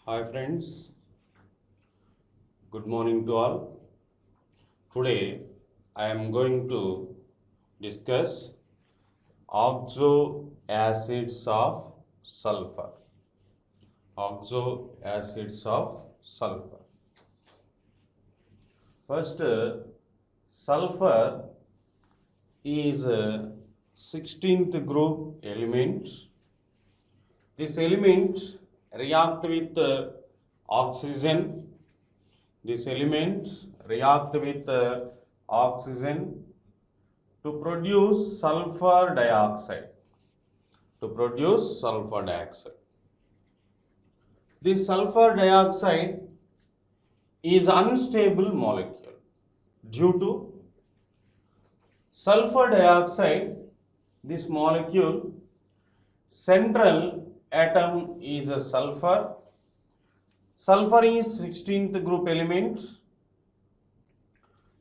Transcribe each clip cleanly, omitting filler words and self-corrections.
Hi friends, good morning to all. Today I am going to discuss oxo acids of sulfur. Oxo acids of sulfur. First, sulfur is a 16th group element. This element react with oxygen. These elements react with oxygen to produce sulfur dioxide. To produce sulfur dioxide. This sulfur dioxide is unstable molecule due to sulfur dioxide. This molecule central atom is a sulfur. Sulfur is 16th group element.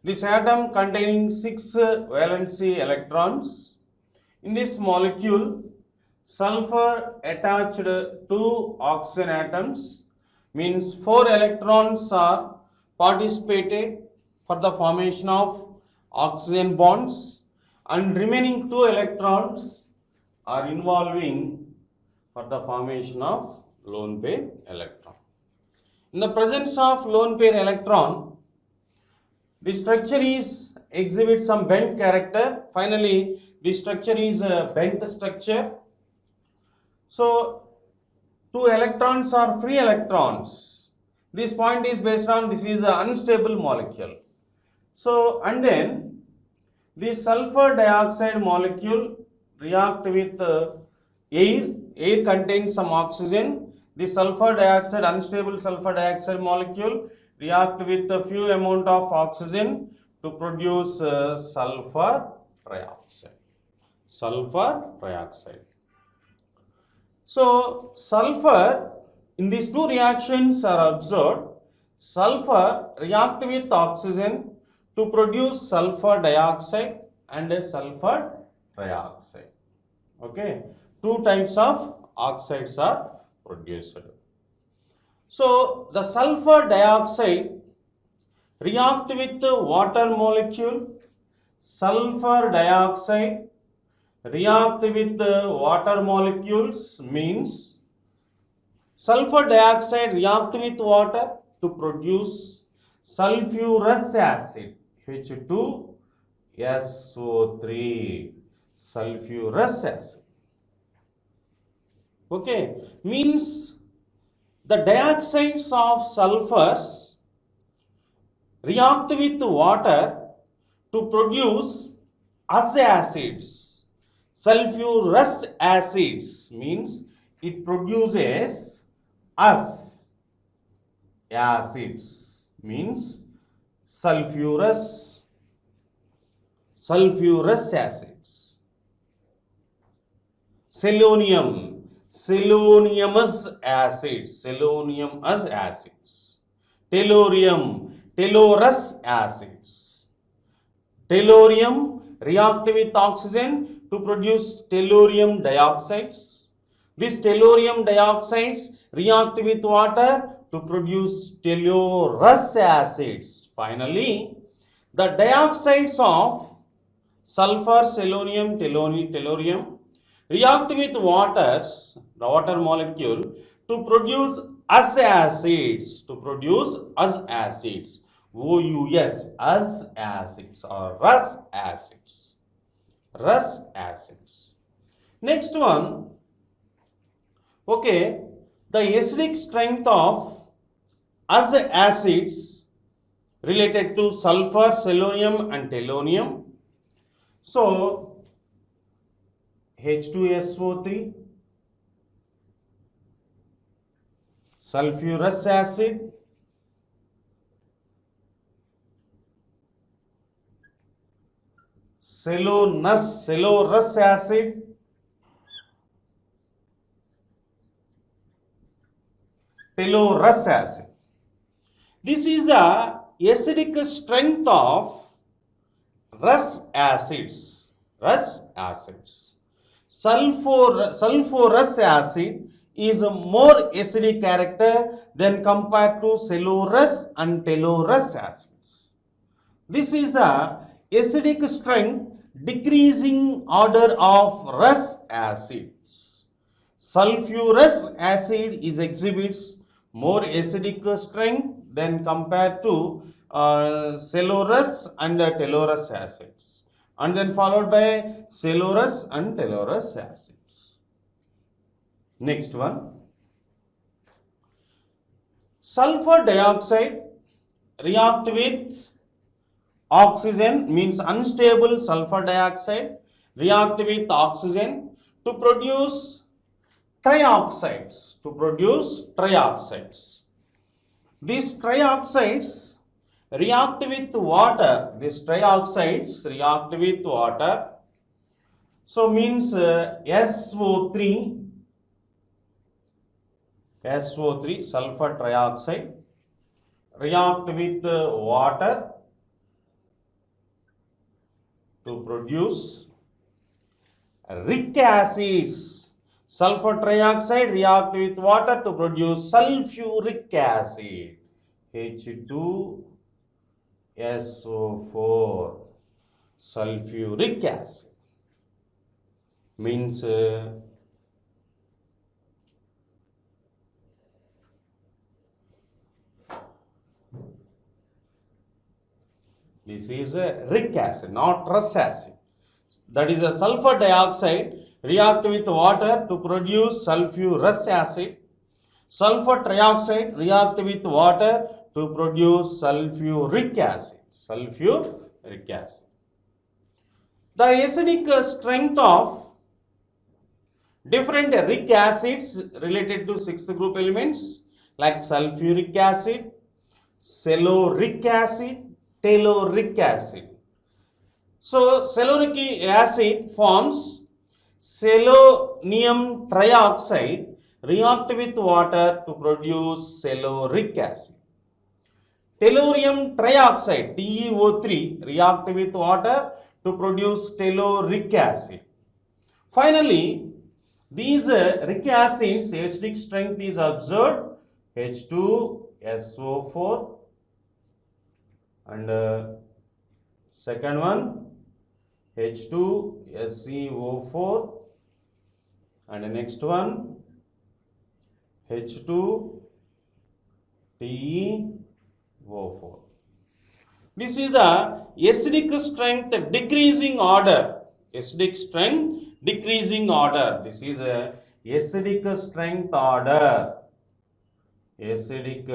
This atom containing 6 valency electrons. In this molecule, sulfur attached to oxygen atoms means 4 electrons are participated for the formation of oxygen bonds and remaining 2 electrons are involving for the formation of lone pair electron. In the presence of lone pair electron, the structure exhibits some bent character. Finally, the structure is a bent structure. So, 2 electrons are free electrons. This point is based on this is an unstable molecule. So, and then the sulfur dioxide molecule react with air. Air contains some oxygen. The sulfur dioxide, unstable sulfur dioxide molecule react with a few amount of oxygen to produce sulfur trioxide. Sulfur trioxide. So, sulfur in these two reactions are observed. Sulfur react with oxygen to produce sulfur dioxide and a sulfur trioxide. Okay, two types of oxides are produced. So, the sulfur dioxide react with the water molecule. Sulfur dioxide react with the water molecules means sulfur dioxide react with water to produce sulfurous acid H2SO3, sulfurous acid. Okay, means the dioxides of sulfurs react with water to produce us acids. Sulfurous acids means it produces us acids means sulfurous acids. Seleniumous acids, tellurous acids. Tellurium react with oxygen to produce tellurium dioxides. These tellurium dioxides react with water to produce tellurous acids. Finally, the dioxides of sulfur, selenium, tellurium react with the water molecule to produce us acids, OUS, us acids or rus acids. Next one, okay, the acidic strength of us acids related to sulfur, selenium and tellurium. So, H2SO3, sulfurous acid, cellurous acid, tellurous acid. This is the acidic strength of rus acids. Sulfurous acid is a more acidic character than compared to cellulose and tellurous acids. This is the acidic strength decreasing order of rust acids. Sulfurous acid is exhibits more acidic strength than compared to cellulose and tellurous acids, and then followed by cellulose and tellurous acids. Next one, sulfur dioxide react with oxygen, means unstable sulfur dioxide react with oxygen to produce trioxides. These trioxides react with water. So means SO3 sulfur trioxide react with water to produce ric acids. Sulfur trioxide react with water to produce sulfuric acid, H2SO4, sulfuric acid. Means this is a ric acid, not rust acid. That is a sulfur dioxide react with water to produce sulfurous acid. Sulfur trioxide react with water to produce sulfuric acid. The acidic strength of different ric acids related to 6th group elements like sulfuric acid, celluric acid, telluric acid. So celluric acid forms selenium trioxide react with water to produce celluric acid. Tellurium trioxide TeO3 react with water to produce telluric acid. Finally, these ric acids acidic strength is observed H2SO4 and second one H2SeO4 and the next one H2TeO4. This is the acidic strength decreasing order. Acidic strength decreasing order. This is a acidic strength order. Acidic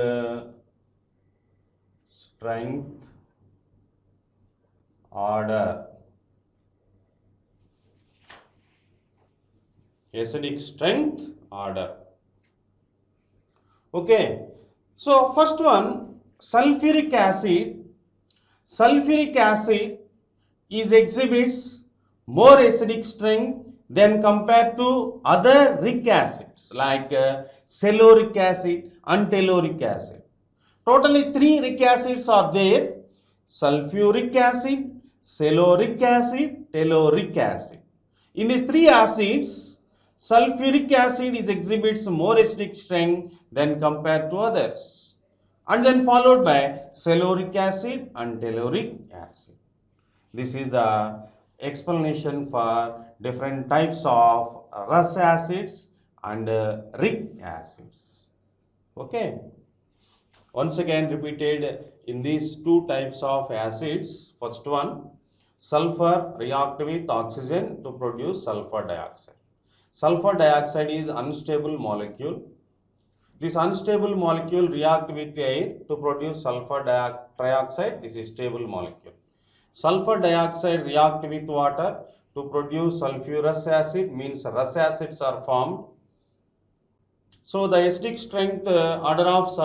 strength order. Acidic strength order. Okay. So first one, sulfuric acid. Sulfuric acid is exhibits more acidic strength than compared to other ric acids like celluric acid and telluric acid. Totally 3 ric acids are there: sulfuric acid, celluric acid, telluric acid. In these 3 acids, sulfuric acid is exhibits more acidic strength than compared to others, and then followed by celluric acid and telluric acid. This is the explanation for different types of rust acids and ric acids. Okay. Once again repeated in these 2 types of acids. First one, sulfur react with oxygen to produce sulfur dioxide. Sulfur dioxide is unstable molecule. This unstable molecule react with air to produce sulfur trioxide. This is stable molecule. Sulfur dioxide react with water to produce sulfurous acid, means rust acids are formed. So the acidic strength order of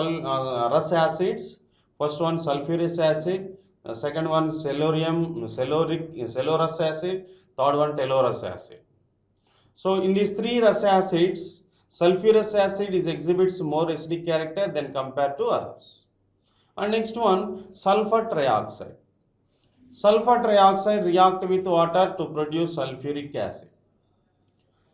rust acids: first one sulfurous acid, second one cellurous acid, third one tellurous acid. So in these 3 rust acids, sulfurous acid is exhibits more acidic character than compared to others. And next one, sulfur trioxide. Sulfur trioxide react with water to produce sulfuric acid.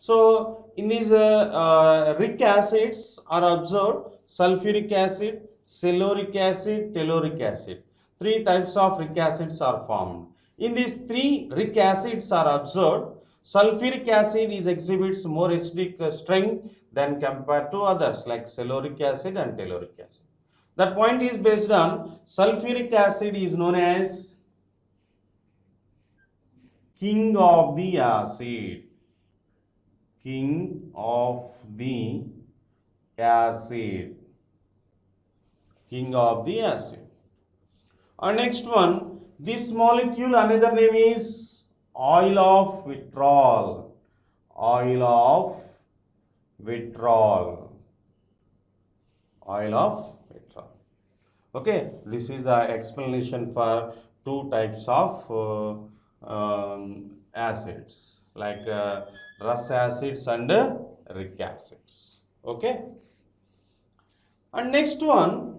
So in these ric acids are observed: sulfuric acid, celluric acid, telluric acid. Three types of ric acids are formed. In these three ric acids are observed, sulfuric acid is exhibits more acidic strength than compared to others like celluric acid and telluric acid. That point is based on sulfuric acid is known as king of the acid. King of the acid. King of the acid. And next one, this molecule, another name is oil of vitriol. Oil of vitriol. Oil of vitriol. Okay, this is the explanation for two types of acids like Rus acids and Ric acids. Okay, and next one,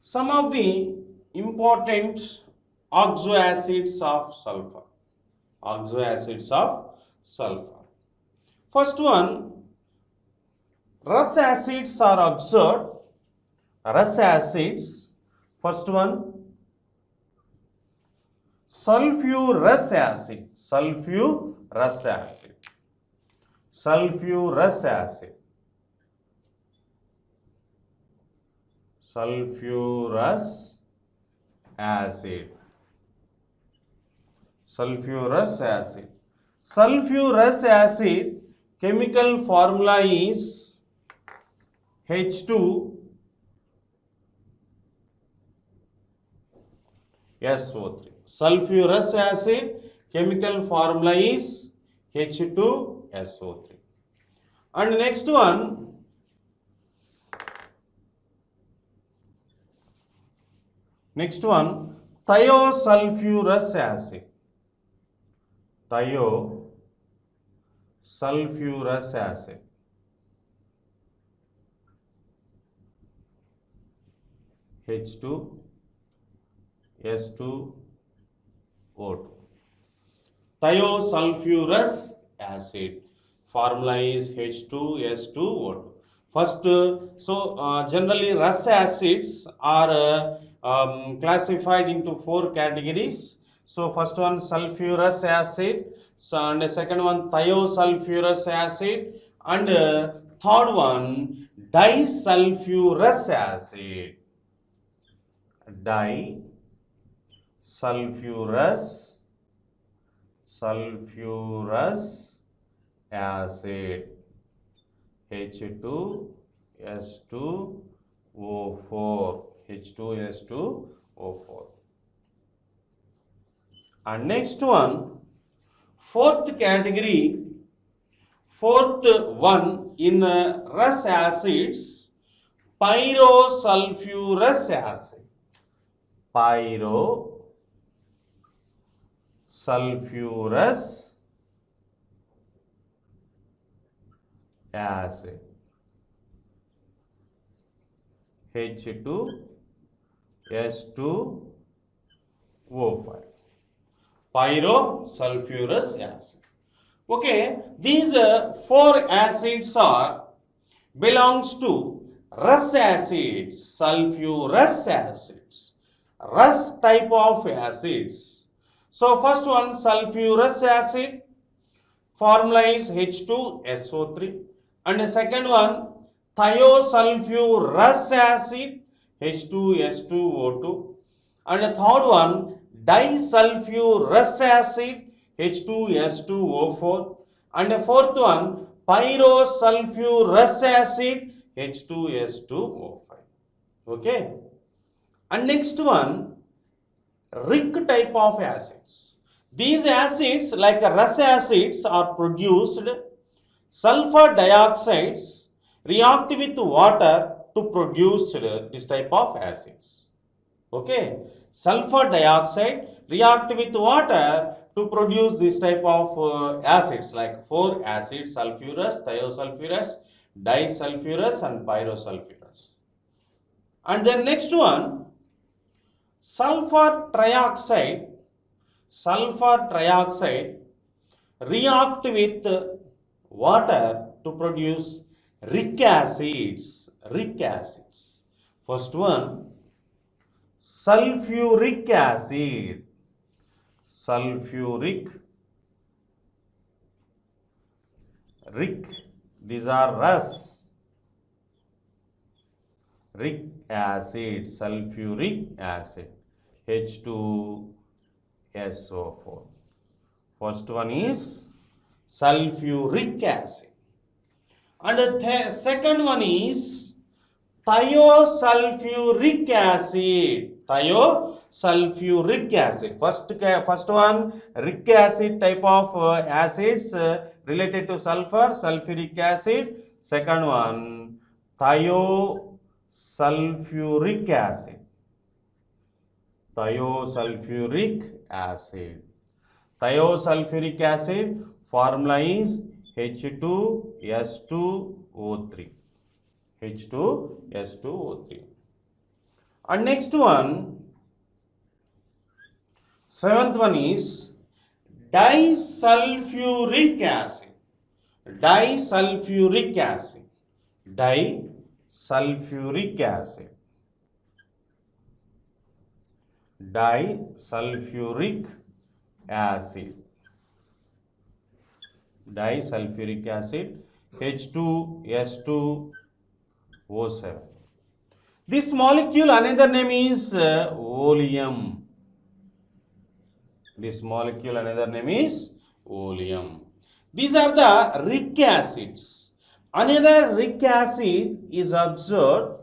some of the important oxoacids of sulfur. Oxoacids of sulfur. First one, Rus acids are observed. Rus acids. First one, sulfurous acid. Sulfurous acid. Sulfurous acid. Sulfurous acid. Sulfurous acid. Sulfurous acid chemical formula is H2SO3. Sulfurous acid chemical formula is H2SO3. And next one, thiosulfurous acid. Thiosulfurous acid. H2S2O2. Thiosulfurous acid formula is H2S2O2. First, generally Rus acids are classified into four categories. So first one, sulfurous acid, and the second one, thiosulfurous acid, and third one, disulfurous acid. Disulfurous acid, H2S2O4. H2S2O4. And next one, fourth category, fourth one in Rus acids, pyrosulfurous acid. Pyrosulfurous acid, H2S2O5. Pyrosulfurous acid. Okay, these four acids belongs to Rus acids, sulfurous acids, Rus type of acids. So first one, sulfurous acid, formula is H2SO3, and the second one, thiosulfurous acid, H2S2O2, and the third one, disulfurous acid, H2S2O4, and the fourth one, pyrosulfurous acid, H2S2O5. Okay, and next one, Ric type of acids. These acids like Rus acids are produced, sulfur dioxides react with water to produce this type of acids. Okay, sulfur dioxide react with water to produce this type of acids like four acids: sulfurous, thiosulfurous, disulfurous, and pyrosulfurous. And then next one, sulfur trioxide react with water to produce ric acids. Ric acids. First one, sulfuric acid. Sulfuric. Ric. These are Rus. Ric acid. Sulfuric acid. H2SO4. First one is sulfuric acid. And the second one is thiosulfuric acid. Thiosulfuric acid. First one, ric acid type of acids related to sulfur, sulfuric acid. Second one, thiosulfuric acid. Thiosulfuric acid. Thiosulfuric acid formula is H2S2O3. H2S2O3. And next one, seventh one is disulfuric acid. Disulfuric acid. Disulfuric acid. Disulfuric acid. Disulfuric acid, H2S2O7. This molecule, another name is oleum. This molecule, another name is oleum. These are the ric acids. Another ric acid is observed,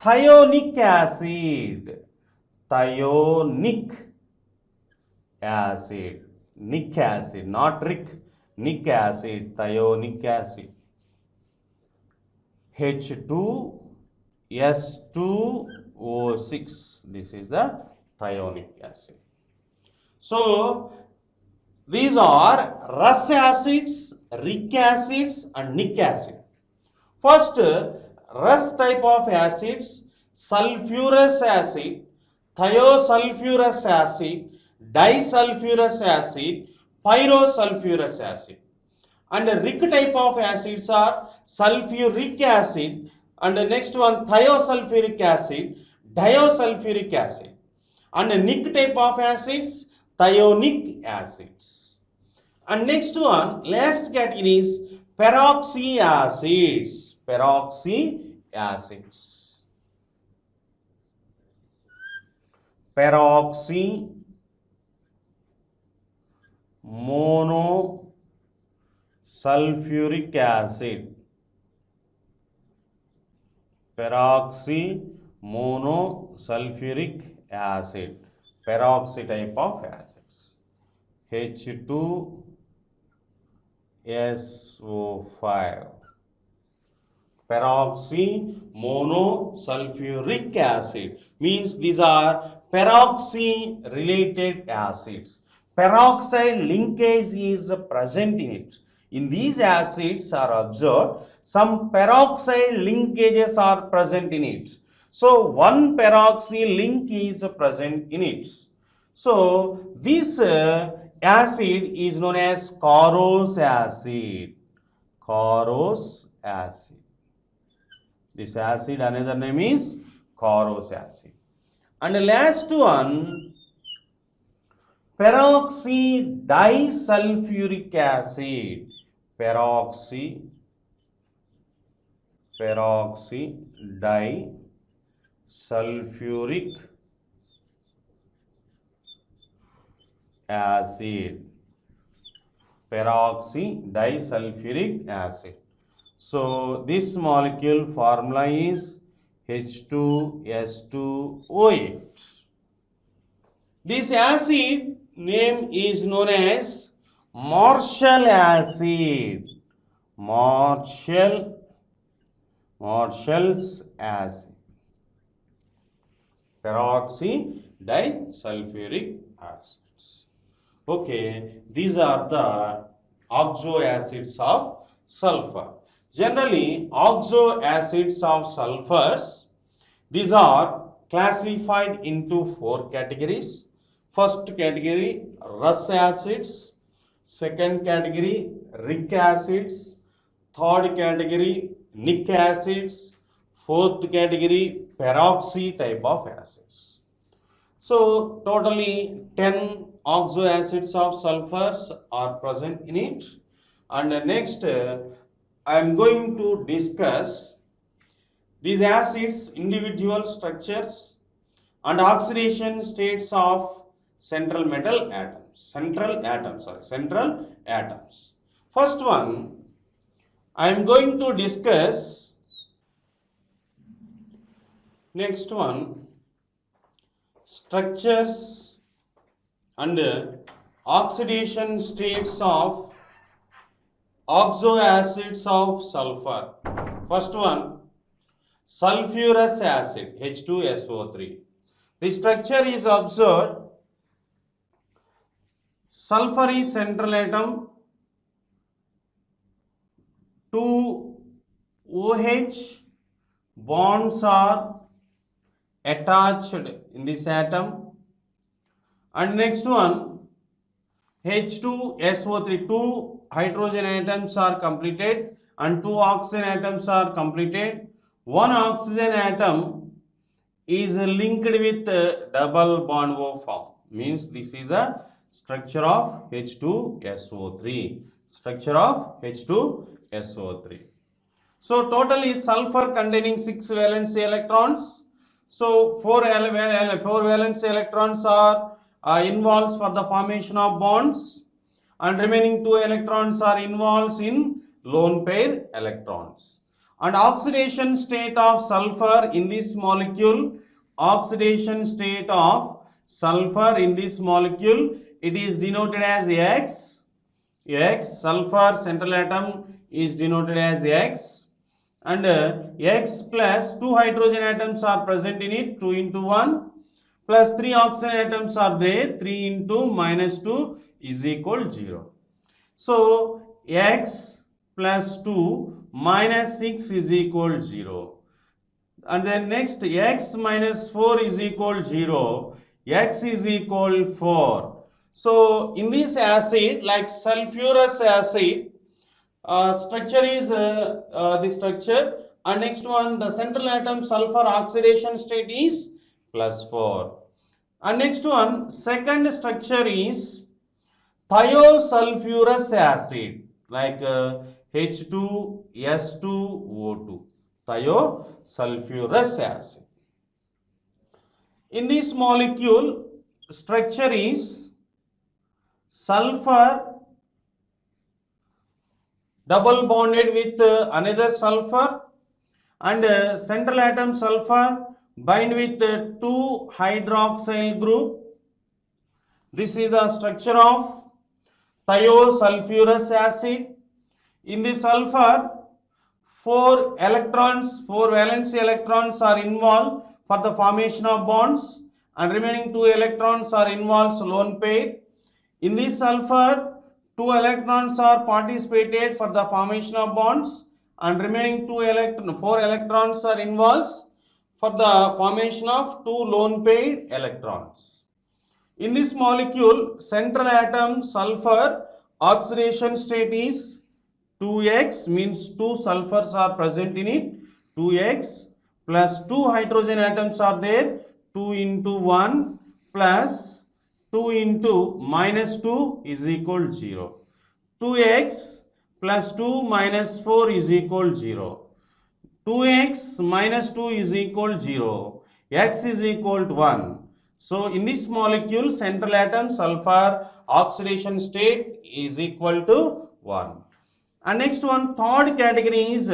thionic acid. Thionic acid. Nic acid, not ric. Nic acid, thionic acid. H2S2O6. This is the thionic acid. So, these are Rus acids, ric acids and nic acid. First, Rus type of acids, sulfurous acid, thiosulfurous acid, disulfurous acid, pyrosulfurous acid. And the ric type of acids are sulfuric acid, and the next one thiosulfuric acid, disulfuric acid. And the nic type of acids, thionic acids. And next one, last category is peroxy acids. Peroxy acids. Peroxy, monosulfuric acid. Peroxy, monosulfuric acid. Peroxy type of acids. H2SO5. Peroxy monosulfuric acid means these are peroxy related acids. Peroxide linkage is present in it. In these acids are observed, some peroxide linkages are present in it. So, one peroxy link is present in it. So, this acid is known as Corrose acid. Corrose acid. This acid, another name is Corrose acid. And the last one, peroxy disulfuric acid. Peroxy disulfuric acid. Peroxy disulfuric acid. So, this molecule formula is H2S2O8. This acid name is known as Marshall acid. Marshall's acid. Peroxy disulfuric acids. Okay, these are the oxo acids of sulfur. Generally, oxo acids of sulfurs, these are classified into 4 categories. First category, Rus acids. Second category, Rick acids, third category Nick acids, fourth category peroxy type of acids. So totally 10 oxo acids of sulfurs are present in it. And next I am going to discuss these acids individual structures and oxidation states of central atoms. First one, I am going to discuss next one, structures and oxidation states of oxo acids of sulfur. First one, sulfurous acid H2SO3. The structure is observed. Sulfur is central atom, 2 OH bonds are attached in this atom, and next one H2SO3, 2 hydrogen atoms are completed and 2 oxygen atoms are completed. One oxygen atom is linked with double bond O form, means this is a structure of H2SO3. Structure of H2SO3. So totally sulfur containing 6 valency electrons. So 4 valency electrons are involved for the formation of bonds, and remaining 2 electrons are involved in lone pair electrons. And oxidation state of sulfur in this molecule, it is denoted as X. Sulfur central atom is denoted as X, and X plus 2 hydrogen atoms are present in it, 2 into 1, plus 3 oxygen atoms are there, 3 into minus 2 is equal 0. So X plus 2 minus 6 is equal 0. And then next, X minus 4 is equal 0. X is equal 4. So in this acid, like sulfurous acid, structure is the structure, and next one, the central atom sulfur oxidation state is +4. And next one, second structure is thiosulfurous acid, like H2S2O2, thiosulfurous acid. In this molecule, structure is sulfur double bonded with another sulfur, and central atom sulfur bind with 2 hydroxyl group. This is the structure of thiosulfurous acid. In the sulfur, 4 valency electrons are involved for the formation of bonds, and remaining 2 electrons are involved lone pair. In this sulfur, 2 electrons are participated for the formation of bonds, and remaining 4 electrons are involved for the formation of 2 lone pair electrons. In this molecule, central atom sulfur oxidation state is 2x, means 2 sulfurs are present in it, 2x plus 2 hydrogen atoms are there, 2 into 1 plus 2 into minus 2 is equal 0. 2x plus 2 minus 4 is equal 0. 2x minus 2 is equal 0. X is equal to 1. So in this molecule, central atom sulfur oxidation state is equal to 1. And next one, third category is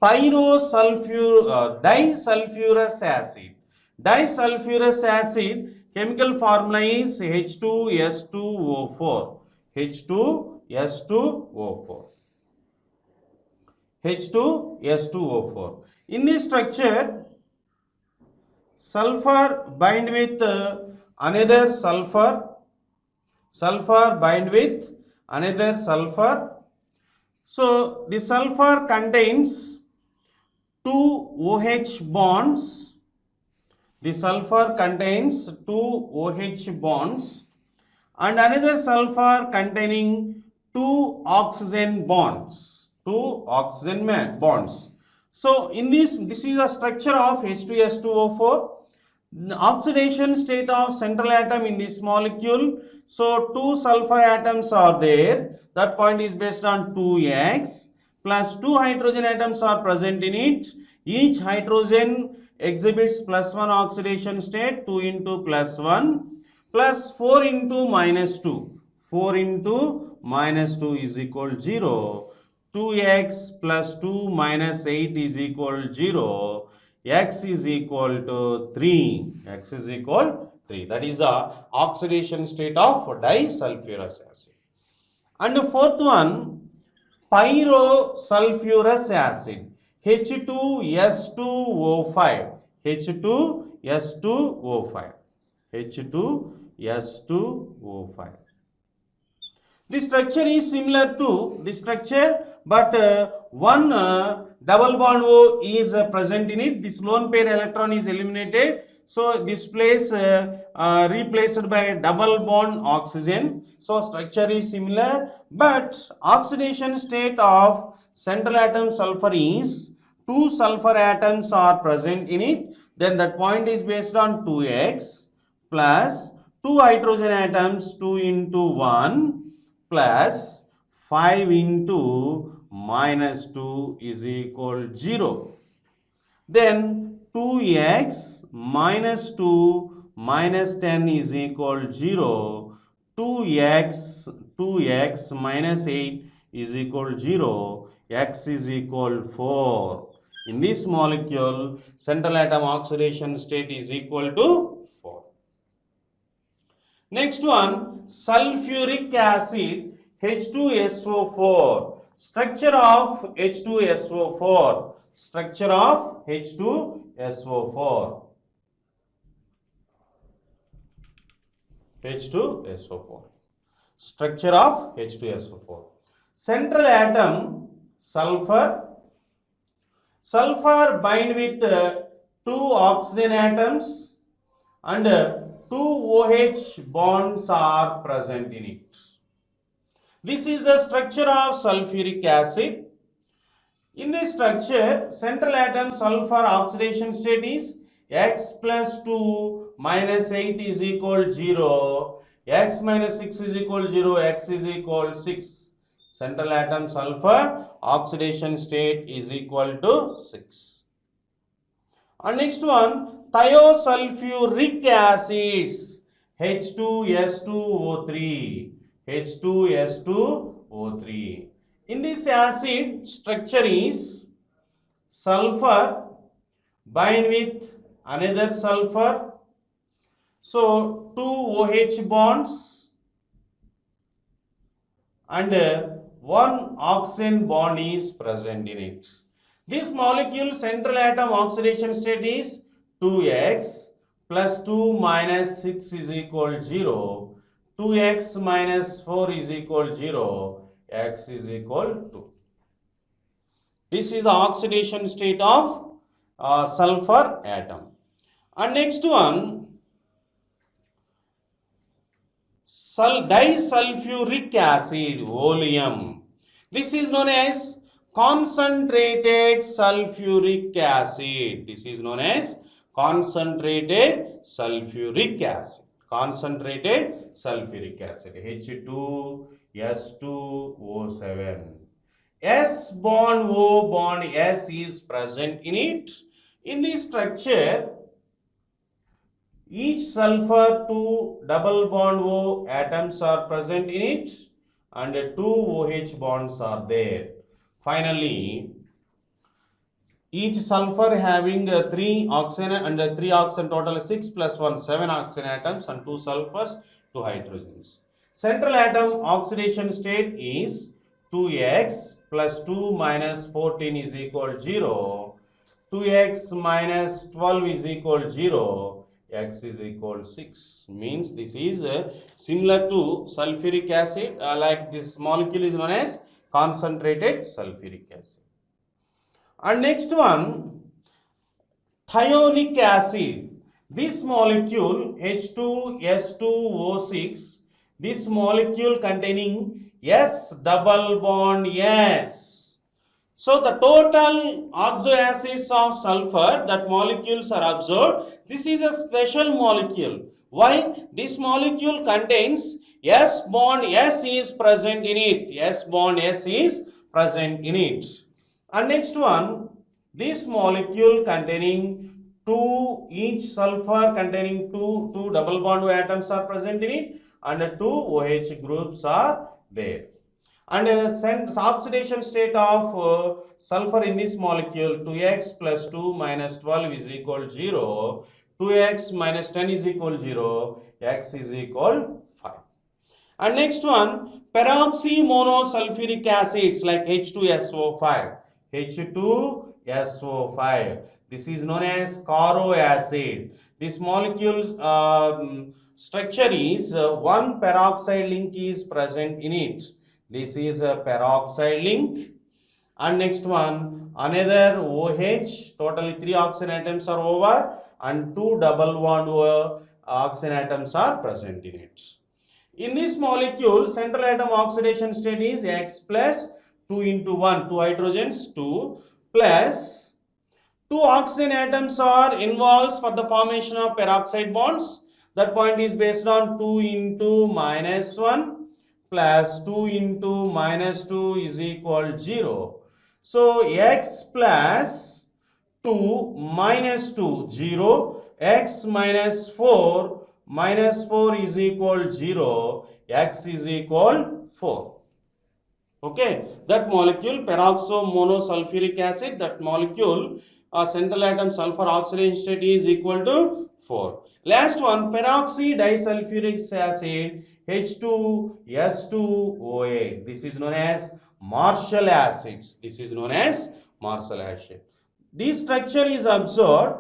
disulfurous acid. Disulfurous acid, chemical formula is H2S2O4. H2S2O4. In this structure, sulfur bind with another sulfur. Sulfur bind with another sulfur. So the sulfur contains 2 OH bonds. The sulfur contains 2 OH bonds, and another sulfur containing two oxygen bonds. Two oxygen bonds. So in this is a structure of H2S2O4. The oxidation state of central atom in this molecule. So two sulfur atoms are there. That point is based on 2x plus two hydrogen atoms are present in it. Each hydrogen exhibits +1 oxidation state, 2 into +1 plus 4 into -2. 4 into -2 is equal 0. 2x plus 2 minus 8 is equal 0. X is equal to 3. X is equal 3. That is the oxidation state of disulfurous acid. And the fourth one, pyrosulfurous acid. H2S2O5. H2S2O5. H2S2O5. The structure is similar to this structure, but one double bond O is present in it. This lone pair electron is eliminated. So this place replaced by a double bond oxygen. So structure is similar, but oxidation state of central atom sulfur is two sulfur atoms are present in it. Then that point is based on 2x plus two hydrogen atoms, 2 into 1 plus 5 into -2 is equal 0. Then 2x minus 2 minus 10 is equal 0. 2x minus 8 is equal 0. X is equal 4. In this molecule, central atom oxidation state is equal to 4. Next one, sulfuric acid, H2SO4. Structure of H2SO4. Structure of H2SO4. H2SO4. Structure of H2SO4. Central atom sulfur. Sulfur bind with two oxygen atoms and two OH bonds are present in it. This is the structure of sulfuric acid. In this structure, central atom sulfur oxidation state is x plus 2 minus 8 is equal 0. X minus 6 is equal 0. X is equal 6. Central atom sulfur oxidation state is equal to 6. And next one, thiosulfuric acids, H2S2O3. H2S2O3. In this acid, structure is sulfur bind with another sulfur. So, two OH bonds and one oxygen bond is present in it. This molecule central atom oxidation state is 2x plus 2 minus 6 is equal 0. 2x minus 4 is equal 0. X is equal 2. This is the oxidation state of sulfur atom. And next one, disulfuric acid, oleum. This is known as concentrated sulfuric acid. This is known as concentrated sulfuric acid. Concentrated sulfuric acid, H2S2O7. S bond O bond S is present in it. In this structure, each sulfur two double bond O atoms are present in it and two OH bonds are there. Finally, each sulfur having 3 oxygen and 3 oxygen, total 6 plus 1, 7 oxygen atoms and 2 sulfurs, 2 hydrogens. Central atom oxidation state is 2x plus 2 minus 14 is equal 0. 2x minus 12 is equal 0. X is equal 6. Means this is similar to sulfuric acid. Like this molecule is known as concentrated sulfuric acid. And next one, thionic acid. This molecule H2S2O6, this molecule containing S double bond S. So the total oxo acids of sulfur that molecules are observed. This is a special molecule. Why? This molecule contains S bond S is present in it. S bond S is present in it. And next one, this molecule containing each sulfur containing two double bond atoms are present in it, and two OH groups are there. And oxidation state of sulfur in this molecule, 2x plus 2 minus 12 is equal 0, 2x minus 10 is equal 0, x is equal 5. And next one, peroxymonosulfuric acids like H2SO5, H2SO5. This is known as Caro acid. This molecule's structure is one peroxide link is present in it. This is a peroxide link. And next one, another OH, totally 3 oxygen atoms are over, and 2 double bond oxygen atoms are present in it. In this molecule, central atom oxidation state is X plus 2 into 1, 2 hydrogens, 2 plus 2 oxygen atoms are involved for the formation of peroxide bonds. That point is based on 2 into minus 1 plus 2 into minus 2 is equal 0. So X plus 2 minus 2, 0, X minus 4 is equal 0, X is equal 4. Okay, that molecule peroxymonosulfuric acid, that molecule central atom sulfur oxidation state is equal to 4. Last one, peroxy disulfuric acid H2S2OA. This is known as Marshall acids. This is known as Marshall acid. This structure is observed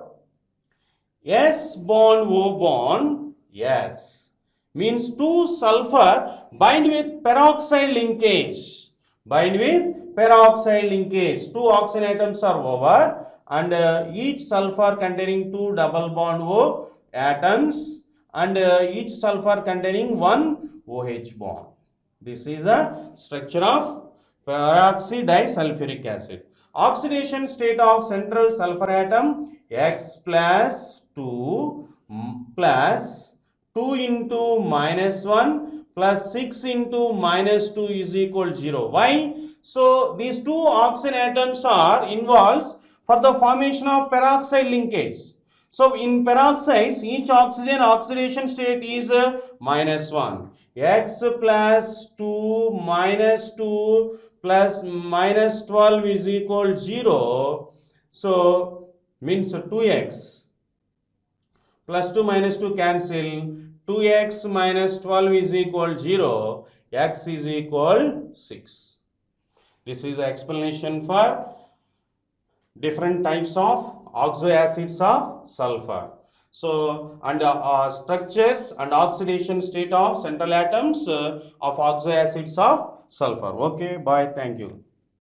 S bond O bond S means 2 sulfur bind with peroxide linkage. Bind with peroxide linkage. 2 oxygen atoms are over, and each sulfur containing 2 double bond O atoms, and each sulfur containing 1 OH bond. This is the structure of peroxy disulfuric acid. Oxidation state of central sulfur atom X plus 2 plus 2 into minus 1 plus 6 into minus 2 is equal 0. Why? So these 2 oxygen atoms are involved for the formation of peroxide linkage. So in peroxides, each oxygen oxidation state is minus 1. X plus 2 minus 2 plus minus 12 is equal 0. So means 2x plus 2 minus 2 cancel. 2x minus 12 is equal 0. X is equal 6. This is the explanation for different types of oxo acids of sulfur. So, and structures and oxidation state of central atoms of oxo acids of sulfur. Okay, bye. Thank you.